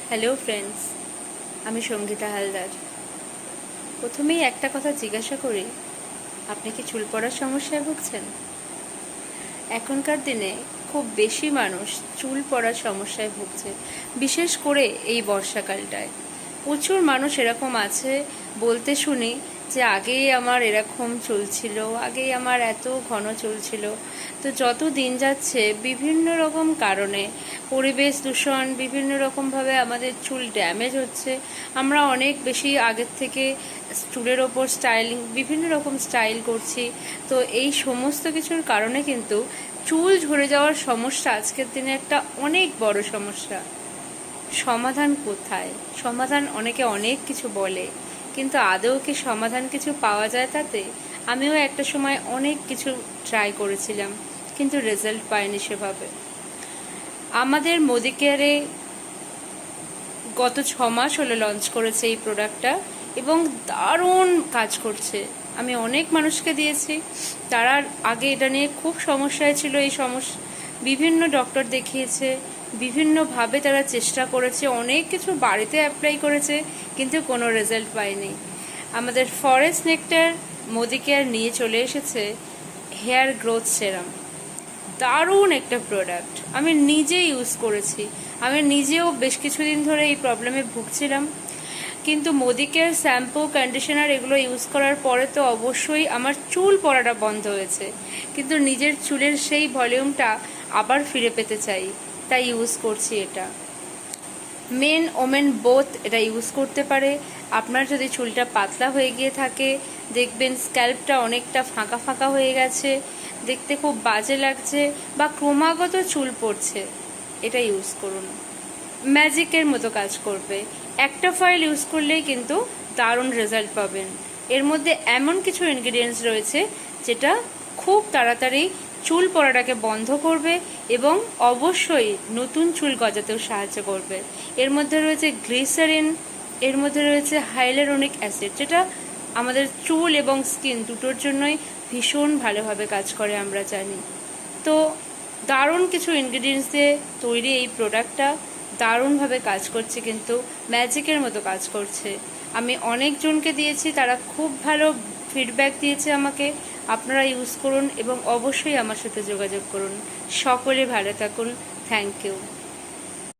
Hello friends, আমি সঙ্গীতা হালদার। প্রথমেই একটা কথা জিজ্ঞাসা করি, আপনি কি চুল পড়ার সমস্যায় ভুগছেন? এখনকার দিনে খুব বেশি মানুষ চুল পড়ার সমস্যায় ভুগছে, বিশেষ করে এই বর্ষাকালটায়। প্রচুর মানুষ এরকম আছে, বলতে শুনি যে আগেই আমার এরকম চুল, আগেই আমার এত ঘন চুল ছিল। তো যত দিন যাচ্ছে বিভিন্ন রকম কারণে, পরিবেশ দূষণ, বিভিন্ন রকমভাবে আমাদের চুল ড্যামেজ হচ্ছে। আমরা অনেক বেশি আগের থেকে চুলের ওপর স্টাইলিং, বিভিন্ন রকম স্টাইল করছি। তো এই সমস্ত কিছুর কারণে কিন্তু চুল ঝরে যাওয়ার সমস্যা আজকের দিনে একটা অনেক বড় সমস্যা। সমাধান কোথায়? সমাধান অনেকে অনেক কিছু বলে, কিন্তু আদৌ কি সমাধান কিছু পাওয়া যায় তাতে? আমিও একটা সময় অনেক কিছু ট্রাই করেছিলাম, কিন্তু রেজাল্ট পাইনি সেভাবে। আমাদের মোদি কেয়ারে গত 6 মাস হলো লঞ্চ করেছে এই প্রোডাক্টটা, এবং দারুণ কাজ করছে। আমি অনেক মানুষকে দিয়েছি, তারা আগে এটা নিয়ে খুব সমস্যায় ছিল। এই সমস্যা বিভিন্ন ডক্টর দেখিয়েছে, বিভিন্নভাবে তারা চেষ্টা করেছে, অনেক কিছু বাড়িতে অ্যাপ্লাই করেছে, কিন্তু কোনো রেজাল্ট পায়নি। আমাদের ফরেস্ট নেক্টার মোদি কেয়ার নিয়ে চলে এসেছে হেয়ার গ্রোথ সেরাম। দারুণ একটা প্রোডাক্ট, আমি নিজে ইউজ করেছি। আমি নিজেও বেশ কিছুদিন ধরে এই প্রবলেমে ভুগছিলাম, কিন্তু মোদি কেয়ার শ্যাম্পু, কন্ডিশনার এগুলো ইউজ করার পরে তো অবশ্যই আমার চুল পড়াটা বন্ধ হয়েছে, কিন্তু নিজের চুলের সেই ভলিউমটা আবার ফিরে পেতে চাই, তাই ইউজ করছি এটা। মেন ওমেন বোথ এটা ইউজ করতে পারে। আপনার যদি চুলটা পাতলা হয়ে গিয়ে থাকে, দেখবেন স্ক্যাল্পটা অনেকটা ফাঁকা ফাঁকা হয়ে গেছে, দেখতে খুব বাজে লাগছে, বা ক্রমাগত চুল পড়ছে, এটা ইউজ করুন। ম্যাজিকের মতো কাজ করবে। একটা ফাইল ইউজ করলেই কিন্তু দারুণ রেজাল্ট পাবেন। এর মধ্যে এমন কিছু ইনগ্রিডিয়েন্টস রয়েছে যেটা খুব তাড়াতাড়ি চুল পড়াটাকে বন্ধ করবে এবং অবশ্যই নতুন চুল গজাতেও সাহায্য করবে। এর মধ্যে রয়েছে গ্লিসারিন, এর মধ্যে রয়েছে হাইয়ালুরোনিক অ্যাসিড, যেটা আমাদের চুল এবং স্কিন দুটোর জন্যই ভীষণ ভালোভাবে কাজ করে, আমরা জানি। তো দারুণ কিছু ইনগ্রিডিয়েন্টস দিয়ে তৈরি এই প্রোডাক্টটা দারুণভাবে কাজ করছে, কিন্তু ম্যাজিকের মতো কাজ করছে। আমি অনেকজনকে দিয়েছি, তারা খুব ভালো ফিডব্যাক দিয়েছে আমাকে। আপনারা ইউজ করুন এবং অবশ্যই আমার সাথে যোগাযোগ করুন। সকলে ভালো থাকুন। Thank you.